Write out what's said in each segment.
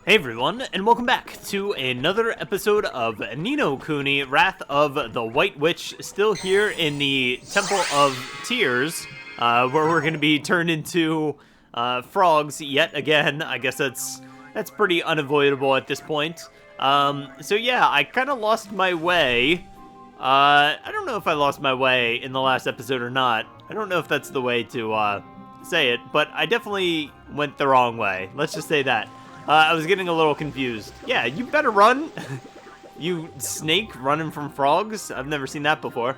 Hey everyone, and welcome back to another episode of Ni no Kuni, Wrath of the White Witch, still here in the Temple of Tears, where we're going to be turned into frogs yet again. I guess that's pretty unavoidable at this point. So yeah, I kind of lost my way. I don't know if I lost my way in the last episode or not. I don't know if that's the way to say it, but I definitely went the wrong way. Let's just say that. I was getting a little confused. Yeah, you better run. You snake running from frogs? I've never seen that before.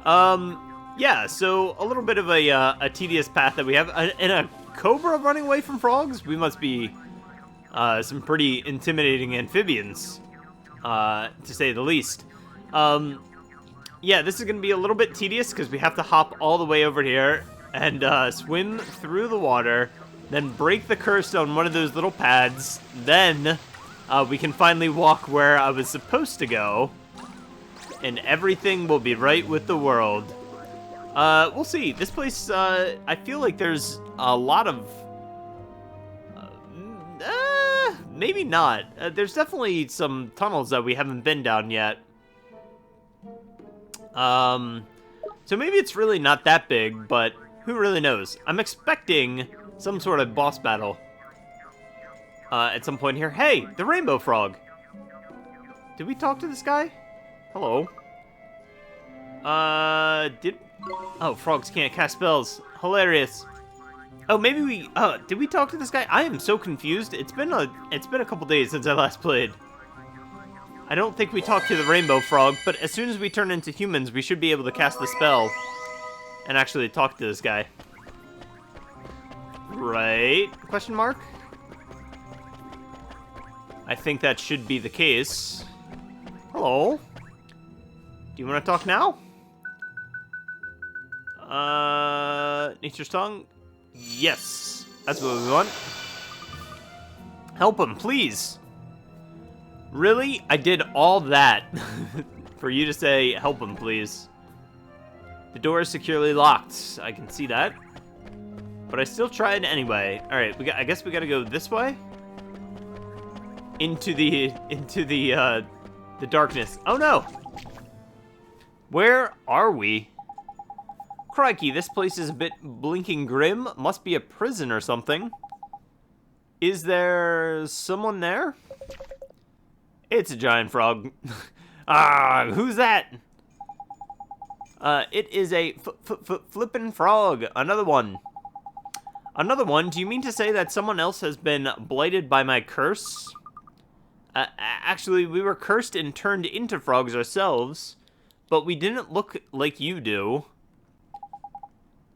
Yeah, so a little bit of a tedious path that we have. And a cobra running away from frogs? We must be some pretty intimidating amphibians, to say the least. Yeah, this is going to be a little bit tedious because we have to hop all the way over here and swim through the water, then break the curse on one of those little pads, then we can finally walk where I was supposed to go, and everything will be right with the world. We'll see. This place, I feel like there's a lot of... maybe not. There's definitely some tunnels that we haven't been down yet. So maybe it's really not that big, but who really knows? I'm expecting some sort of boss battle at some point here. Hey, the rainbow frog. Did we talk to this guy? Hello. Oh, frogs can't cast spells. Hilarious. Oh, maybe we, did we talk to this guy? I am so confused. It's been a couple days since I last played. I don't think we talked to the rainbow frog, but as soon as we turn into humans, we should be able to cast the spell and actually talk to this guy. Right? Question mark? I think that should be the case. Hello? Do you want to talk now? Nature's tongue? Yes. That's what we want. Help him, please. Really? I did all that for you to say, help him, please. The door is securely locked. I can see that. But I still tried anyway. All right, I guess we gotta go this way into the darkness. Oh no! Where are we? Crikey, this place is a bit blinking grim. Must be a prison or something. Is there someone there? It's a giant frog. Who's that? It is a flippin' frog. Another one. Another one? Do you mean to say that someone else has been blighted by my curse? Actually, we were cursed and turned into frogs ourselves, but we didn't look like you do.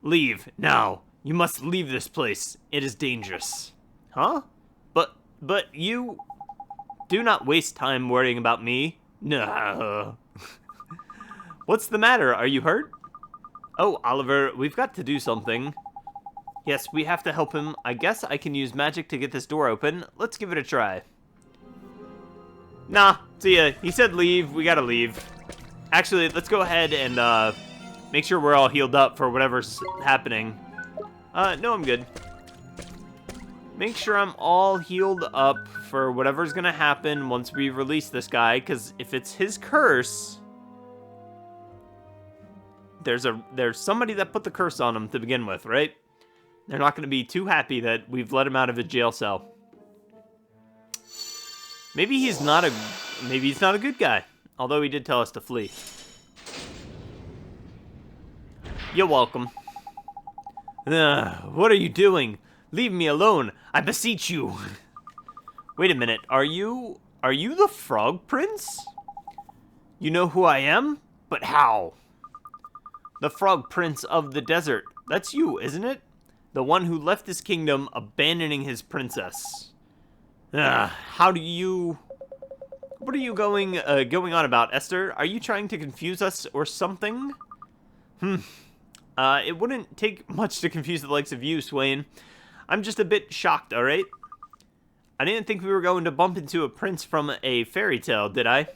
Leave, now. You must leave this place. It is dangerous. Huh? But you... Do not waste time worrying about me. No. What's the matter? Are you hurt? Oh, Oliver, we've got to do something. Yes, we have to help him. I guess I can use magic to get this door open. Let's give it a try. Nah, see ya. He said leave. We gotta leave. Actually, let's go ahead and make sure we're all healed up for whatever's happening. No, I'm good. Make sure I'm all healed up for whatever's gonna happen once we release this guy, because if it's his curse... There's somebody that put the curse on him to begin with, right? They're not going to be too happy that we've let him out of a jail cell. Maybe he's not a good guy, although he did tell us to flee. You're welcome. What are you doing? Leave me alone, I beseech you. Wait a minute, are you the Frog Prince? You know who I am? But how? The Frog Prince of the desert. That's you, isn't it? The one who left his kingdom, abandoning his princess. How do you... What are you going on about, Esther? Are you trying to confuse us or something? It wouldn't take much to confuse the likes of you, Swaine. I'm just a bit shocked, alright? I didn't think we were going to bump into a prince from a fairy tale, did I?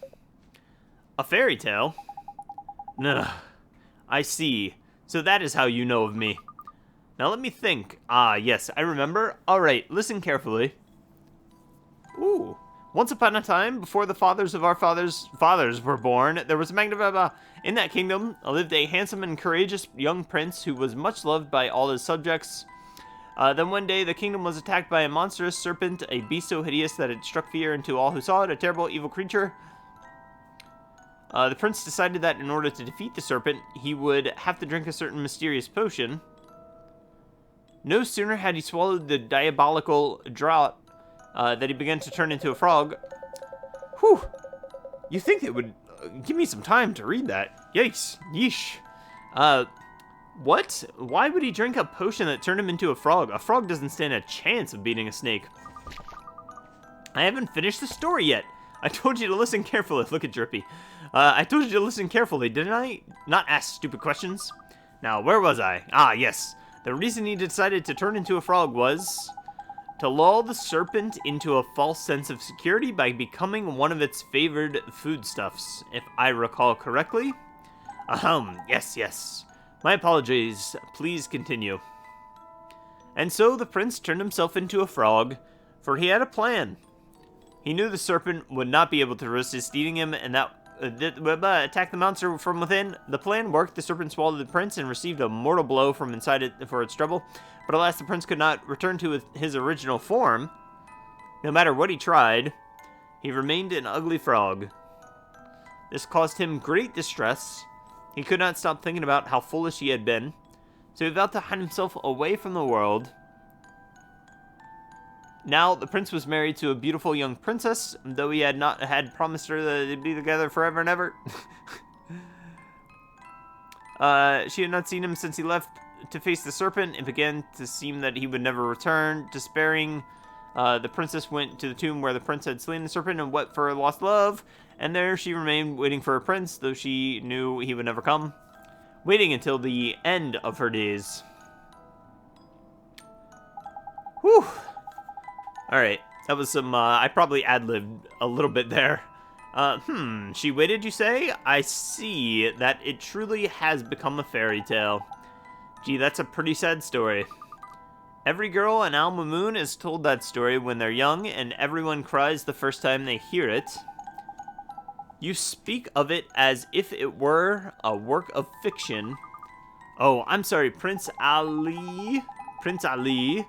A fairy tale? Nah, I see. So that is how you know of me. Now let me think. Ah, yes, I remember. Alright, listen carefully. Ooh. Once upon a time, before the fathers of our fathers were born, there was a magnificent... In that kingdom lived a handsome and courageous young prince who was much loved by all his subjects. Then one day, the kingdom was attacked by a monstrous serpent, a beast so hideous that it struck fear into all who saw it, a terrible, evil creature. The prince decided that in order to defeat the serpent, he would have to drink a certain mysterious potion. No sooner had he swallowed the diabolical draught that he began to turn into a frog. Whew! You think it would... give me some time to read that. Yikes. Yeesh. What? Why would he drink a potion that turned him into a frog? A frog doesn't stand a chance of beating a snake. I haven't finished the story yet. I told you to listen carefully. Look at Drippy. I told you to listen carefully, didn't I? Not ask stupid questions. Now, where was I? Ah, yes. The reason he decided to turn into a frog was to lull the serpent into a false sense of security by becoming one of its favored foodstuffs, if I recall correctly. Ahem, yes. My apologies. Please continue. And so the prince turned himself into a frog, for he had a plan. He knew the serpent would not be able to resist eating him, and that attack the monster from within. The plan worked. The serpent swallowed the prince and received a mortal blow from inside it for its trouble. But alas, the prince could not return to his original form. No matter what he tried, he remained an ugly frog. This caused him great distress. He could not stop thinking about how foolish he had been, so he vowed to hide himself away from the world. Now, the prince was married to a beautiful young princess, though he had not promised her that they'd be together forever and ever. She had not seen him since he left to face the serpent. It began to seem that he would never return. Despairing, the princess went to the tomb where the prince had slain the serpent and wept for her lost love, and there she remained waiting for her prince, though she knew he would never come, waiting until the end of her days. Whew. Alright, that was some, I probably ad-libbed a little bit there. She waited, you say? I see that it truly has become a fairy tale. Gee, that's a pretty sad story. Every girl in Alma Moon is told that story when they're young, and everyone cries the first time they hear it. You speak of it as if it were a work of fiction. Oh, I'm sorry, Prince Ali. Prince Ali.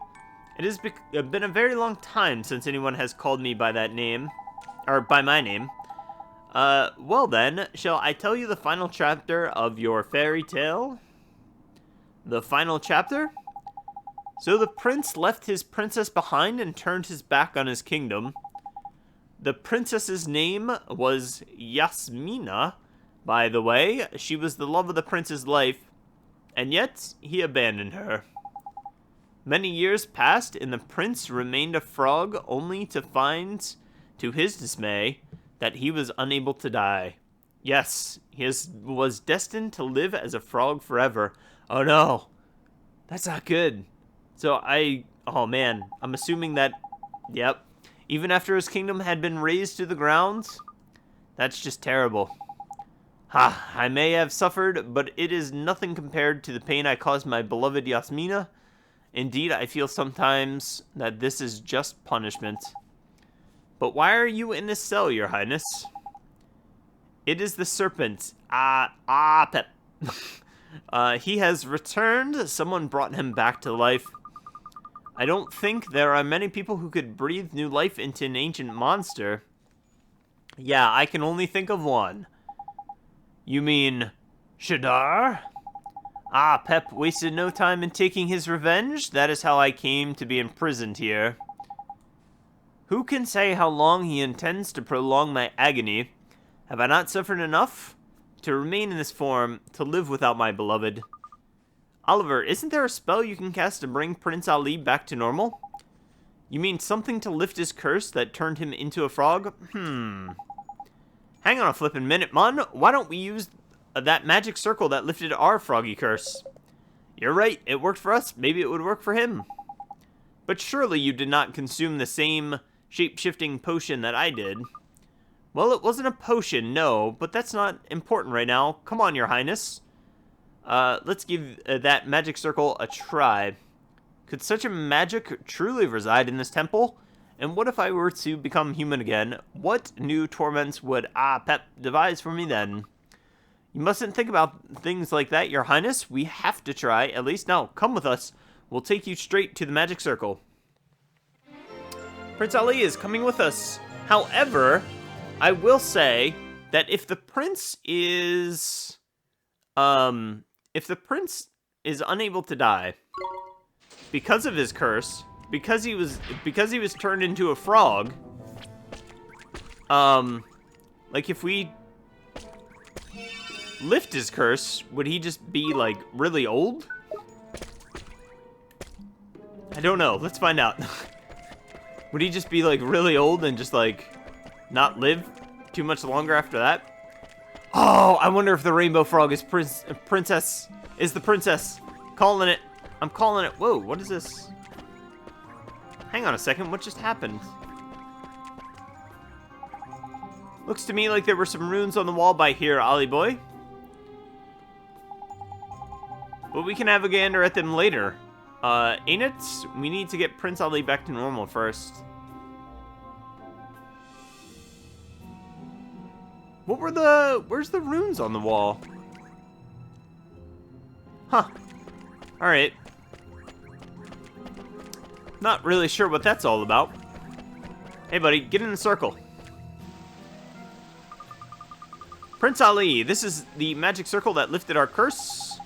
It has been a very long time since anyone has called me by that name. Or by my name. Well then, shall I tell you the final chapter of your fairy tale? The final chapter? So the prince left his princess behind and turned his back on his kingdom. The princess's name was Yasmina, by the way. She was the love of the prince's life, and yet he abandoned her. Many years passed, and the prince remained a frog, only to find, to his dismay, that he was unable to die. Yes, he was destined to live as a frog forever. Oh no, that's not good. So oh man, I'm assuming that, yep, even after his kingdom had been razed to the ground, that's just terrible. Ha, I may have suffered, but it is nothing compared to the pain I caused my beloved Yasmina. Indeed, I feel sometimes that this is just punishment. But why are you in this cell, your highness? It is the serpent, Aapep. He has returned. Someone brought him back to life. I don't think there are many people who could breathe new life into an ancient monster. Yeah, I can only think of one. You mean Shadar? Aapep wasted no time in taking his revenge. That is how I came to be imprisoned here. Who can say how long he intends to prolong my agony? Have I not suffered enough? To remain in this form, to live without my beloved. Oliver, isn't there a spell you can cast to bring Prince Ali back to normal? You mean something to lift his curse that turned him into a frog? Hang on a flippin' minute, Mon. Why don't we use that magic circle that lifted our froggy curse? You're right, it worked for us. Maybe it would work for him. But surely you did not consume the same shape-shifting potion that I did. Well, it wasn't a potion, no, but that's not important right now. Come on, your highness. Let's give that magic circle a try. Could such a magic truly reside in this temple? And what if I were to become human again? What new torments would Aapep devise for me then? You mustn't think about things like that, Your Highness. We have to try, at least now. Come with us. We'll take you straight to the magic circle. Prince Ali is coming with us. However, I will say that if the prince is unable to die because of his curse, because he was turned into a frog, like if we lift his curse, would he just be like really old? I don't know. Let's find out. Would he just be like really old and just like not live too much longer after that? Oh, I wonder if the rainbow frog is the princess. Calling it. I'm calling it. Whoa, what is this? Hang on a second, what just happened? Looks to me like there were some runes on the wall by here, Ollie boy. But we can have a gander at them later. Ain't it? We need to get Prince Ali back to normal first. Where's the runes on the wall? Huh. Alright. Not really sure what that's all about. Hey buddy, get in the circle. Prince Ali, this is the magic circle that lifted our curse.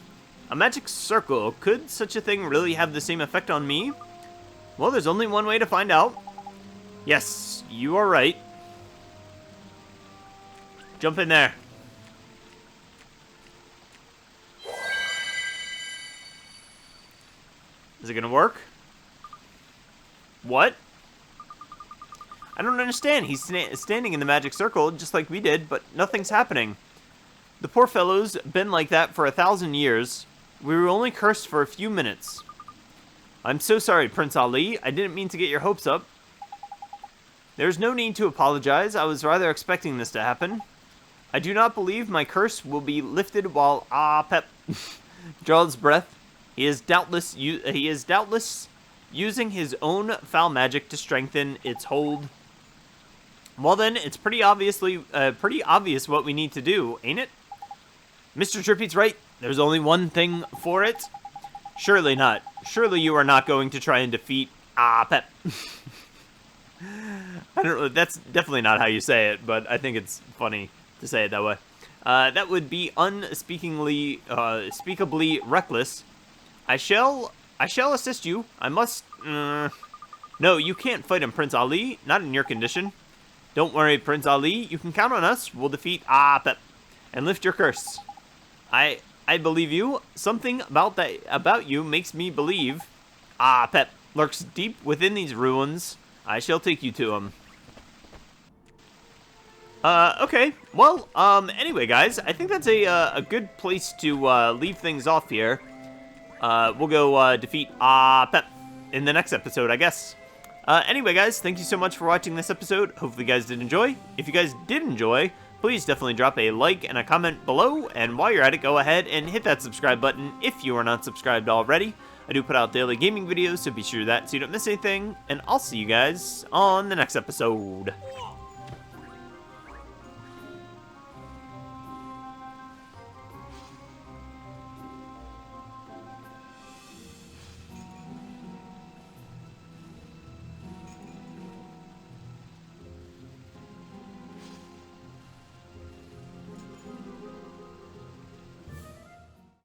A magic circle. Could such a thing really have the same effect on me? Well, there's only one way to find out. Yes, you are right. Jump in there. Is it gonna work? What? I don't understand. He's standing in the magic circle just like we did, but nothing's happening. The poor fellow's been like that for 1,000 years. We were only cursed for a few minutes. I'm so sorry, Prince Ali. I didn't mean to get your hopes up. There's no need to apologize. I was rather expecting this to happen. I do not believe my curse will be lifted while Aapep draws breath. He is doubtless using his own foul magic to strengthen its hold. Well then, it's pretty obvious what we need to do, ain't it? Mr. Drippy's right. There's only one thing for it. Surely not. Surely you are not going to try and defeat Aapep. I don't know. That's definitely not how you say it, but I think it's funny to say it that way. That would be unspeakably reckless. I shall assist you. I must. No, you can't fight him, Prince Ali. Not in your condition. Don't worry, Prince Ali. You can count on us. We'll defeat Aapep and lift your curse. I believe you. Something about you makes me believe Aapep lurks deep within these ruins. I shall take you to him. Okay. Well, anyway, guys, I think that's a good place to leave things off here. We'll go defeat Aapep in the next episode, I guess. Anyway, guys, thank you so much for watching this episode. Hopefully you guys did enjoy. If you guys did enjoy, please definitely drop a like and a comment below. And while you're at it, go ahead and hit that subscribe button if you are not subscribed already. I do put out daily gaming videos, so be sure that so you don't miss anything. And I'll see you guys on the next episode.